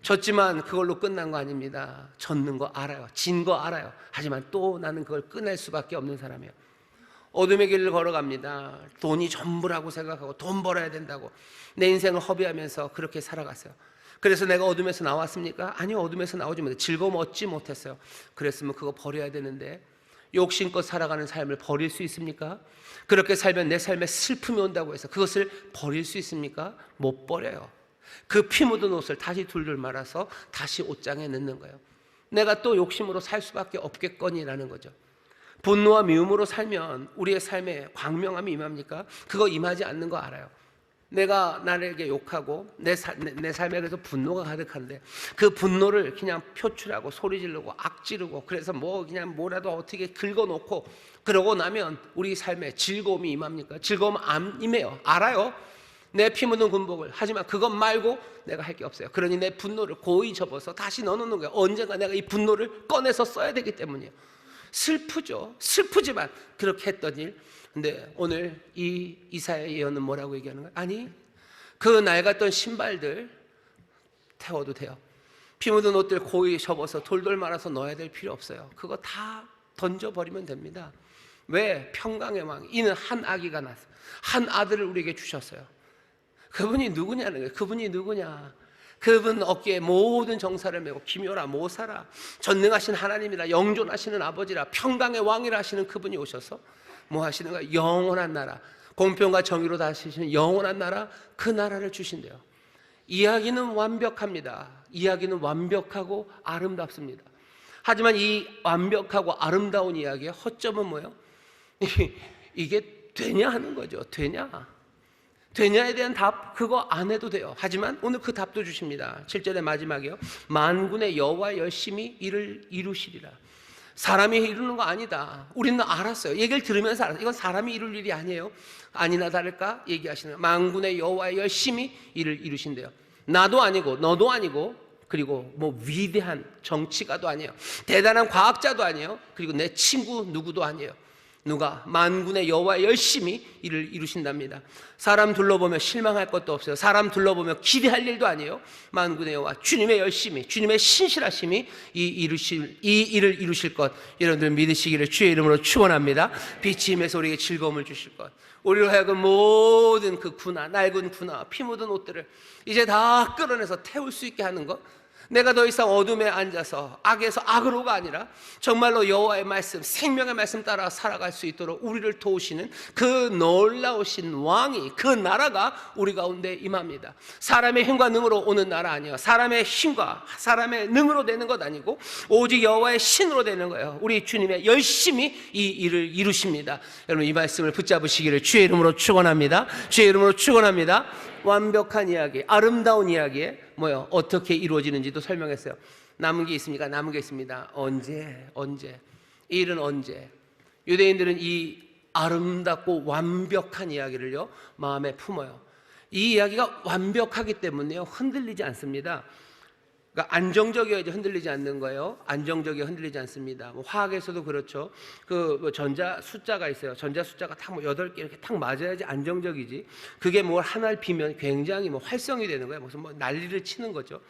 A: 졌지만 그걸로 끝난 거 아닙니다. 졌는 거 알아요. 진 거 알아요. 하지만 또 나는 그걸 끝낼 수밖에 없는 사람이에요. 어둠의 길을 걸어갑니다. 돈이 전부라고 생각하고 돈 벌어야 된다고 내 인생을 허비하면서 그렇게 살아갔어요. 그래서 내가 어둠에서 나왔습니까? 아니요, 어둠에서 나오지 못해 즐거움 얻지 못했어요. 그랬으면 그거 버려야 되는데 욕심껏 살아가는 삶을 버릴 수 있습니까? 그렇게 살면 내 삶에 슬픔이 온다고 해서 그것을 버릴 수 있습니까? 못 버려요. 그 피 묻은 옷을 다시 둘둘 말아서 다시 옷장에 넣는 거예요. 내가 또 욕심으로 살 수밖에 없겠거니라는 거죠. 분노와 미움으로 살면 우리의 삶에 광명함이 임합니까? 그거 임하지 않는 거 알아요. 내가 나에게 욕하고 내 삶에 그래서 분노가 가득한데 그 분노를 그냥 표출하고 소리 지르고 악지르고 그래서 그냥 뭐라도 어떻게 긁어놓고 그러고 나면 우리 삶에 즐거움이 임합니까? 즐거움 안 임해요. 알아요. 내 피 묻은 군복을. 하지만 그것 말고 내가 할 게 없어요. 그러니 내 분노를 고이 접어서 다시 넣어놓는 거예요. 언젠가 내가 이 분노를 꺼내서 써야 되기 때문이에요. 슬프죠. 슬프지만 그렇게 했던 일. 근데 오늘 이 이사야 예언은 뭐라고 얘기하는 거예요? 아니, 그 낡았던 신발들 태워도 돼요. 피 묻은 옷들 고이 접어서 돌돌 말아서 넣어야 될 필요 없어요. 그거 다 던져버리면 됩니다. 왜? 평강의 왕, 이는 한 아기가 났어요. 한 아들을 우리에게 주셨어요. 그분이 누구냐는 거예요. 그분이 누구냐? 그분 어깨에 모든 정사를 메고 기묘라 모사라 전능하신 하나님이라 영존하시는 아버지라 평강의 왕이라 하시는 그분이 오셔서 뭐 하시는 거예요? 영원한 나라, 공평과 정의로 다스리시는 영원한 나라, 그 나라를 주신대요. 이야기는 완벽합니다. 이야기는 완벽하고 아름답습니다. 하지만 이 완벽하고 아름다운 이야기의 허점은 뭐예요? 이게 되냐 하는 거죠. 되냐 되냐에 대한 답 그거 안 해도 돼요. 하지만 오늘 그 답도 주십니다. 7절의 마지막이요. 만군의 여호와 열심히 이를 이루시리라. 사람이 이루는 거 아니다. 우리는 알았어요. 얘기를 들으면서 알았어요. 이건 사람이 이룰 일이 아니에요. 아니나 다를까 얘기하시는 거예요. 만군의 여호와 열심히 이를 이루신대요. 나도 아니고 너도 아니고 그리고 뭐 위대한 정치가도 아니에요. 대단한 과학자도 아니에요. 그리고 내 친구 누구도 아니에요. 누가? 만군의 여호와 열심히 이를 이루신답니다. 사람 둘러보며 실망할 것도 없어요. 사람 둘러보며 기대할 일도 아니에요. 만군의 여호와 주님의 열심히, 주님의 신실하심이 이 일을 이루실 것, 여러분들 믿으시기를 주의 이름으로 축원합니다. 빛이 임해서 우리에게 즐거움을 주실 것, 우리로 하여금 모든 그 군화, 낡은 군화, 피 묻은 옷들을 이제 다 끌어내서 태울 수 있게 하는 것, 내가 더 이상 어둠에 앉아서 악에서 악으로가 아니라 정말로 여호와의 말씀, 생명의 말씀 따라 살아갈 수 있도록 우리를 도우시는 그 놀라우신 왕이, 그 나라가 우리 가운데 임합니다. 사람의 힘과 능으로 오는 나라 아니에요. 사람의 힘과 사람의 능으로 되는 것 아니고 오직 여호와의 신으로 되는 거예요. 우리 주님의 열심히 이 일을 이루십니다. 여러분 이 말씀을 붙잡으시기를 주의 이름으로 축원합니다. 주의 이름으로 축원합니다. 완벽한 이야기, 아름다운 이야기에 뭐요? 어떻게 이루어지는지도 설명했어요. 남은 게 있습니까? 남은 게 있습니다. 언제? 이 일은 언제? 유대인들은 이 아름답고 완벽한 이야기를요 마음에 품어요. 이 이야기가 완벽하기 때문에요 흔들리지 않습니다. 그러니까 안정적이어야지 흔들리지 않는 거예요. 안정적이어 흔들리지 않습니다. 뭐 화학에서도 그렇죠. 그 전자 숫자가 있어요. 전자 숫자가 딱 뭐 8개 이렇게 딱 맞아야지 안정적이지. 그게 뭘 하나를 비면 굉장히 뭐 활성이 되는 거예요. 무슨 뭐 난리를 치는 거죠.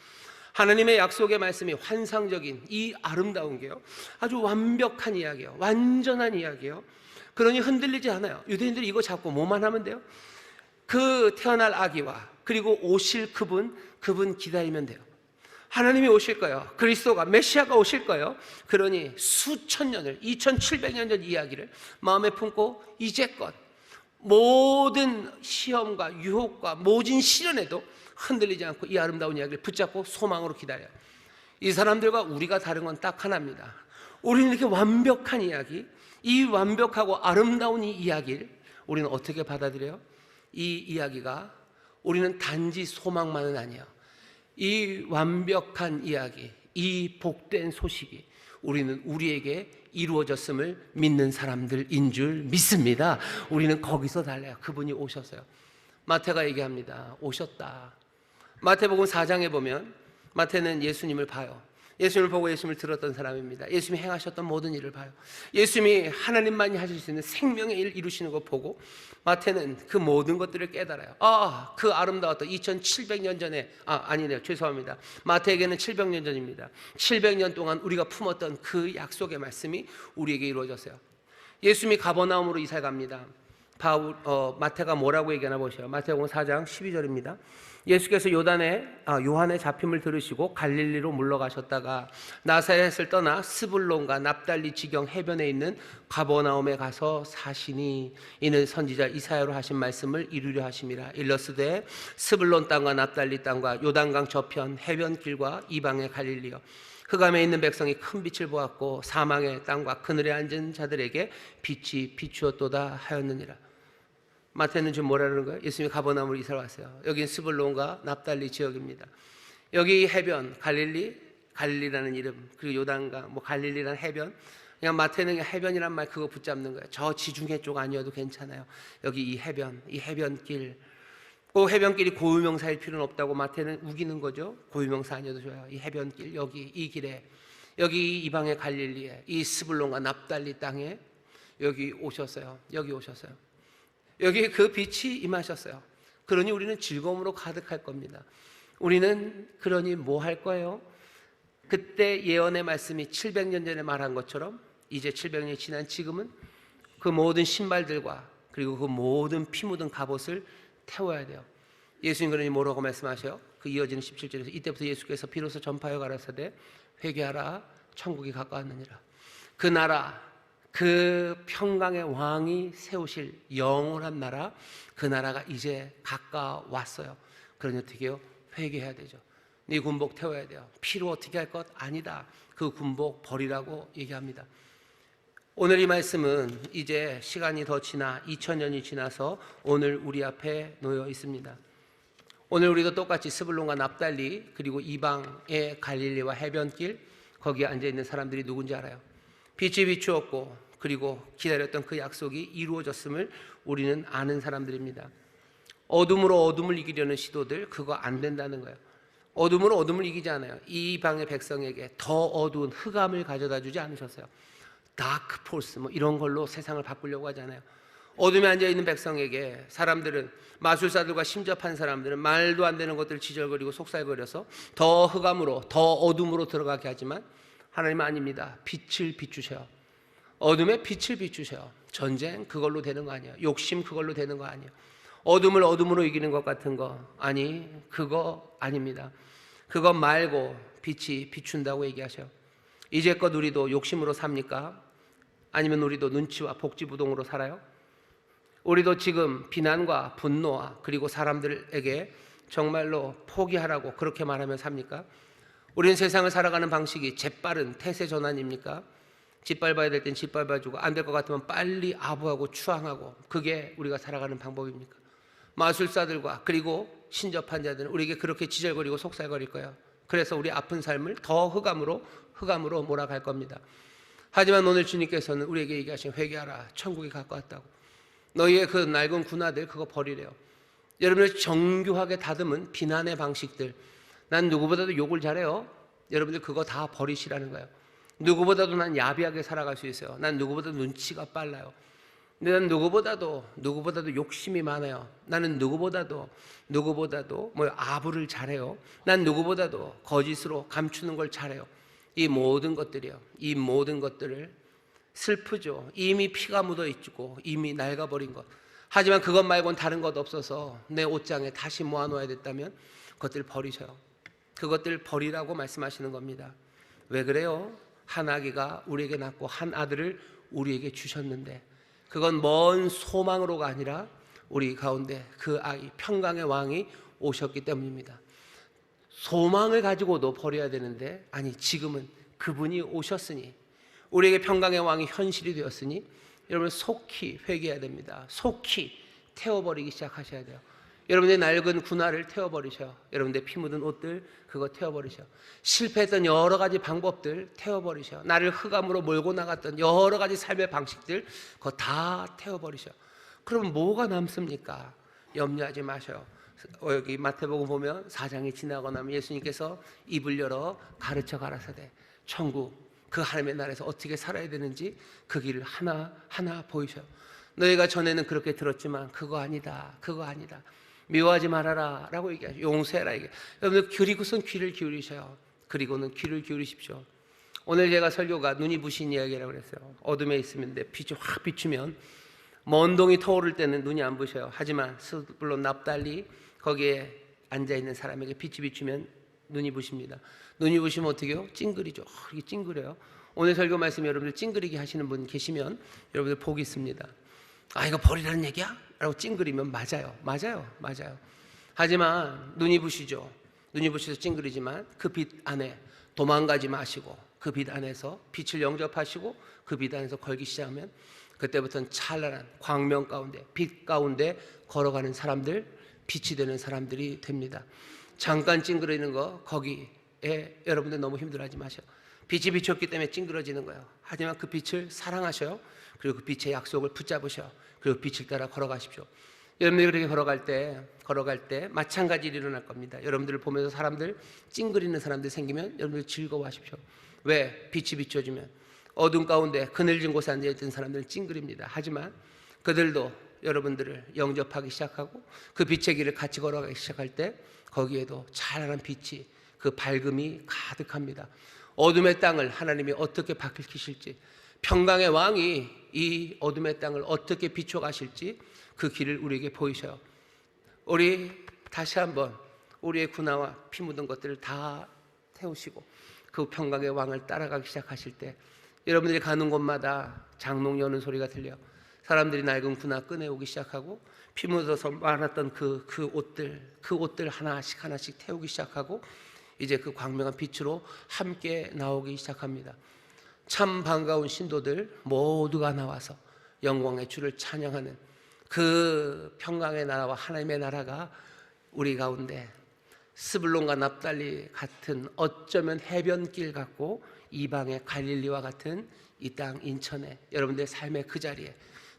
A: 하나님의 약속의 말씀이 환상적인 이 아름다운 게요 아주 완벽한 이야기예요. 완전한 이야기예요. 그러니 흔들리지 않아요. 유대인들이 이거 잡고 뭐만 하면 돼요? 그 태어날 아기와 그리고 오실 그분 기다리면 돼요. 하나님이 오실 거예요. 그리스도가 메시아가 오실 거예요. 그러니 수천 년을 2700년 전 이야기를 마음에 품고 이제껏 모든 시험과 유혹과 모진 시련에도 흔들리지 않고 이 아름다운 이야기를 붙잡고 소망으로 기다려요. 이 사람들과 우리가 다른 건 딱 하나입니다. 우리는 이렇게 완벽한 이야기, 이 완벽하고 아름다운 이 이야기를 우리는 어떻게 받아들여요? 이 이야기가 우리는 단지 소망만은 아니에요. 이 완벽한 이야기, 이 복된 소식이 우리는 우리에게 이루어졌음을 믿는 사람들인 줄 믿습니다. 우리는 거기서 달라요. 그분이 오셨어요. 마태가 얘기합니다. 오셨다. 마태복음 4장에 보면 마태는 예수님을 봐요. 예수님을 보고 예수님을 들었던 사람입니다. 예수님이 행하셨던 모든 일을 봐요. 예수님이 하나님만이 하실 수 있는 생명의 일을 이루시는 것 보고 마태는 그 모든 것들을 깨달아요. 그 아름다웠던 2700년 전에 아니네요. 죄송합니다. 마태에게는 700년 전입니다. 700년 동안 우리가 품었던 그 약속의 말씀이 우리에게 이루어졌어요. 예수님이 가버나움으로 이사 갑니다. 마태가 뭐라고 얘기하나 보셔요. 마태복음 4장 12절입니다. 예수께서 요한의 잡힘을 들으시고 갈릴리로 물러가셨다가 나사렛을 떠나 스불론과 납달리 지경 해변에 있는 가버나움에 가서 사시니 이는 선지자 이사야로 하신 말씀을 이루려 하심이라. 일러스되 스불론 땅과 납달리 땅과 요단강 저편 해변길과 이방의 갈릴리여 흑암에 있는 백성이 큰 빛을 보았고 사망의 땅과 그늘에 앉은 자들에게 빛이 비추었도다 하였느니라. 마태는 지금 뭐라는 거예요? 예수님이 가버나움으로 이사를 왔어요. 여긴 스불론과 납달리 지역입니다. 여기 해변 갈릴리라는 이름, 그리고 요단강 갈릴리라는 해변. 그냥 마태는 해변이란 말 그거 붙잡는 거예요. 저 지중해 쪽 아니어도 괜찮아요. 여기 이 해변길. 꼭 해변길이 고유명사일 필요는 없다고 마태는 우기는 거죠. 고유명사 아니어도 좋아요. 이 해변길, 여기 이 길에, 여기 이방의 갈릴리에, 이 스불론과 납달리 땅에 여기 오셨어요. 여기 그 빛이 임하셨어요. 그러니 우리는 즐거움으로 가득할 겁니다. 우리는 그러니 뭐 할 거예요? 그때 예언의 말씀이 700년 전에 말한 것처럼 이제 700년이 지난 지금은 그 모든 신발들과 그리고 그 모든 피 묻은 갑옷을 태워야 돼요. 예수님 그러니 뭐라고 말씀하셔요? 그 이어지는 17절에서 이때부터 예수께서 비로소 전파하여 가라사대 회개하라 천국이 가까웠느니라. 그 나라, 그 평강의 왕이 세우실 영원한 나라, 그 나라가 이제 가까웠어요. 그러니 어떻게 해요? 회개해야 되죠. 네 군복 태워야 돼요. 피로 어떻게 할 것? 아니다. 그 군복 버리라고 얘기합니다. 오늘 이 말씀은 이제 시간이 더 지나 2000년이 지나서 오늘 우리 앞에 놓여 있습니다. 오늘 우리도 똑같이 스불론과 납달리 그리고 이방의 갈릴리와 해변길 거기에 앉아있는 사람들이 누군지 알아요. 빛이 비추었고 그리고 기다렸던 그 약속이 이루어졌음을 우리는 아는 사람들입니다. 어둠으로 어둠을 이기려는 시도들 그거 안 된다는 거예요. 어둠으로 어둠을 이기지 않아요. 이방의 백성에게 더 어두운 흑암을 가져다 주지 않으셨어요. 다크 포스 뭐 이런 걸로 세상을 바꾸려고 하잖아요. 어둠에 앉아있는 백성에게 사람들은 마술사들과 심접한 사람들은 말도 안 되는 것들을 지절거리고 속살거려서 더 흑암으로 더 어둠으로 들어가게 하지만 하나님은 아닙니다. 빛을 비추셔요. 어둠에 빛을 비추셔요. 전쟁 그걸로 되는 거 아니에요. 욕심 그걸로 되는 거 아니에요. 어둠을 어둠으로 이기는 것 같은 거 아니 그거 아닙니다. 그거 말고 빛이 비춘다고 얘기하셔요. 이제껏 우리도 욕심으로 삽니까? 아니면 우리도 눈치와 복지부동으로 살아요? 우리도 지금 비난과 분노와 그리고 사람들에게 정말로 포기하라고 그렇게 말하며 삽니까? 우리는 세상을 살아가는 방식이 재빠른 태세 전환입니까? 짓밟아야 될 땐 짓밟아주고 안 될 것 같으면 빨리 아부하고 추앙하고 그게 우리가 살아가는 방법입니까? 마술사들과 그리고 신접한 자들은 우리에게 그렇게 지절거리고 속살거릴 거예요. 그래서 우리 아픈 삶을 더 흑암으로 몰아갈 겁니다. 하지만 오늘 주님께서는 우리에게 얘기하신 회개하라 천국이 가까웠다고. 너희의 그 낡은 군화들 그거 버리래요. 여러분들 정교하게 다듬은 비난의 방식들 난 누구보다도 욕을 잘해요. 여러분들 그거 다 버리시라는 거예요. 누구보다도 난 야비하게 살아갈 수 있어요. 난 누구보다도 눈치가 빨라요. 근데 난 누구보다도 욕심이 많아요. 나는 누구보다도 아부를 잘해요. 난 누구보다도 거짓으로 감추는 걸 잘해요. 이 모든 것들이요. 이 모든 것들을 슬프죠. 이미 피가 묻어 있고 이미 낡아버린 것. 하지만 그것 말고는 다른 것 없어서 내 옷장에 다시 모아놓아야 됐다면 그것들 버리셔요. 그것들 버리라고 말씀하시는 겁니다. 왜 그래요? 한 아기가 우리에게 낳고 한 아들을 우리에게 주셨는데 그건 먼 소망으로가 아니라 우리 가운데 그 아이 평강의 왕이 오셨기 때문입니다. 소망을 가지고도 버려야 되는데 아니 지금은 그분이 오셨으니 우리에게 평강의 왕이 현실이 되었으니 여러분 속히 회개해야 됩니다. 속히 태워버리기 시작하셔야 돼요. 여러분의 낡은 군화를 태워버리셔요. 여러분의 피 묻은 옷들 그거 태워버리셔요. 실패했던 여러 가지 방법들 태워버리셔요. 나를 흑암으로 몰고 나갔던 여러 가지 삶의 방식들 그거 다 태워버리셔요. 그럼 뭐가 남습니까? 염려하지 마셔요. 여기 마태복음 보면 4장이 지나고 나면 예수님께서 입을 열어 가르쳐 가라사대 천국 그 하나님의 나라에서 어떻게 살아야 되는지 그 길을 하나하나 보이셔요. 너희가 전에는 그렇게 들었지만 그거 아니다. 미워하지 말아라 라고 얘기하죠. 용서해라 이게. 여러분들 그리고선 귀를 기울이셔요. 그리고는 귀를 기울이십시오. 오늘 제가 설교가 눈이 부신 이야기라고 그랬어요. 어둠에 있으면 빛이 확 비추면 먼 동이 터오를 때는 눈이 안 부셔요. 하지만 물론 납달리 거기에 앉아있는 사람에게 빛이 비추면 눈이 부십니다. 눈이 부시면 어떻게 해요? 찡그리죠. 이게 찡그려요. 오늘 설교 말씀 여러분들 찡그리게 하시는 분 계시면 여러분들 복이 있습니다. 아 이거 버리라는 얘기야? 라고 찡그리면 맞아요. 하지만 눈이 부시죠. 눈이 부셔서 찡그리지만 그 빛 안에 도망가지 마시고 그 빛 안에서 빛을 영접하시고 그 빛 안에서 걸기 시작하면 그때부터는 찬란한 광명 가운데 빛 가운데 걸어가는 사람들 빛이 되는 사람들이 됩니다. 잠깐 찡그리는 거 거기에 여러분들 너무 힘들어하지 마셔요. 빛이 비췄기 때문에 찡그러지는 거예요. 하지만 그 빛을 사랑하셔요. 그리고 그 빛의 약속을 붙잡으셔. 그리고 빛을 따라 걸어가십시오. 여러분들이 그렇게 걸어갈 때 마찬가지 일이 일어날 겁니다. 여러분들을 보면서 사람들 찡그리는 사람들 생기면 여러분들 즐거워하십시오. 왜? 빛이 비춰지면 어둠 가운데 그늘진 곳에 앉아있던 사람들은 찡그립니다. 하지만 그들도 여러분들을 영접하기 시작하고 그 빛의 길을 같이 걸어가기 시작할 때 거기에도 찬란한 빛이 그 밝음이 가득합니다. 어둠의 땅을 하나님이 어떻게 밝히실지 평강의 왕이 이 어둠의 땅을 어떻게 비춰가실지 그 길을 우리에게 보이셔요. 우리 다시 한번 우리의 군화와 피 묻은 것들을 다 태우시고 그 평강의 왕을 따라가기 시작하실 때 여러분들이 가는 곳마다 장롱 여는 소리가 들려 사람들이 낡은 군화 꺼내오기 시작하고 피 묻어서 많았던 그 옷들 하나씩 태우기 시작하고 이제 그 광명한 빛으로 함께 나오기 시작합니다. 참 반가운 신도들 모두가 나와서 영광의 주를 찬양하는 그 평강의 나라와 하나님의 나라가 우리 가운데 스불론과 납달리 같은 어쩌면 해변길 같고 이방의 갈릴리와 같은 이 땅 인천에 여러분들의 삶의 그 자리에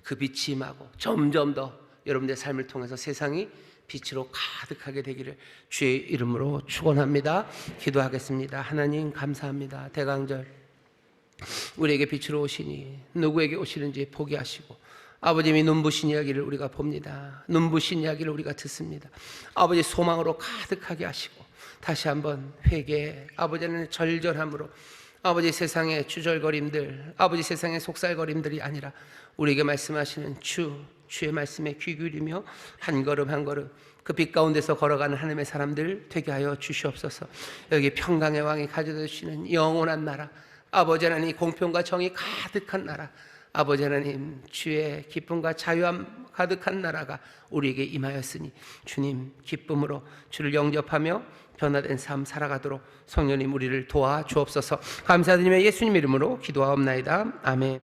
A: 그 빛이 임하고 점점 더 여러분들의 삶을 통해서 세상이 빛으로 가득하게 되기를 주의 이름으로 축원합니다. 기도하겠습니다. 하나님 감사합니다. 대강절 우리에게 빛으로 오시니 누구에게 오시는지 포기하시고 아버님이 눈부신 이야기를 우리가 봅니다. 눈부신 이야기를 우리가 듣습니다. 아버지 소망으로 가득하게 하시고 다시 한번 회개 아버지는 절절함으로 아버지 세상의 주절거림들 아버지 세상의 속살거림들이 아니라 우리에게 말씀하시는 주의 말씀에 귀 기울이며 한 걸음 한 걸음 그 빛 가운데서 걸어가는 하나님의 사람들 되게 하여 주시옵소서. 여기 평강의 왕이 가져다 주시는 영원한 나라 아버지 하나님 공평과 정의 가득한 나라 아버지 하나님 주의 기쁨과 자유함 가득한 나라가 우리에게 임하였으니 주님 기쁨으로 주를 영접하며 변화된 삶 살아가도록 성령님 우리를 도와주옵소서. 감사드리며 예수님 이름으로 기도하옵나이다. 아멘.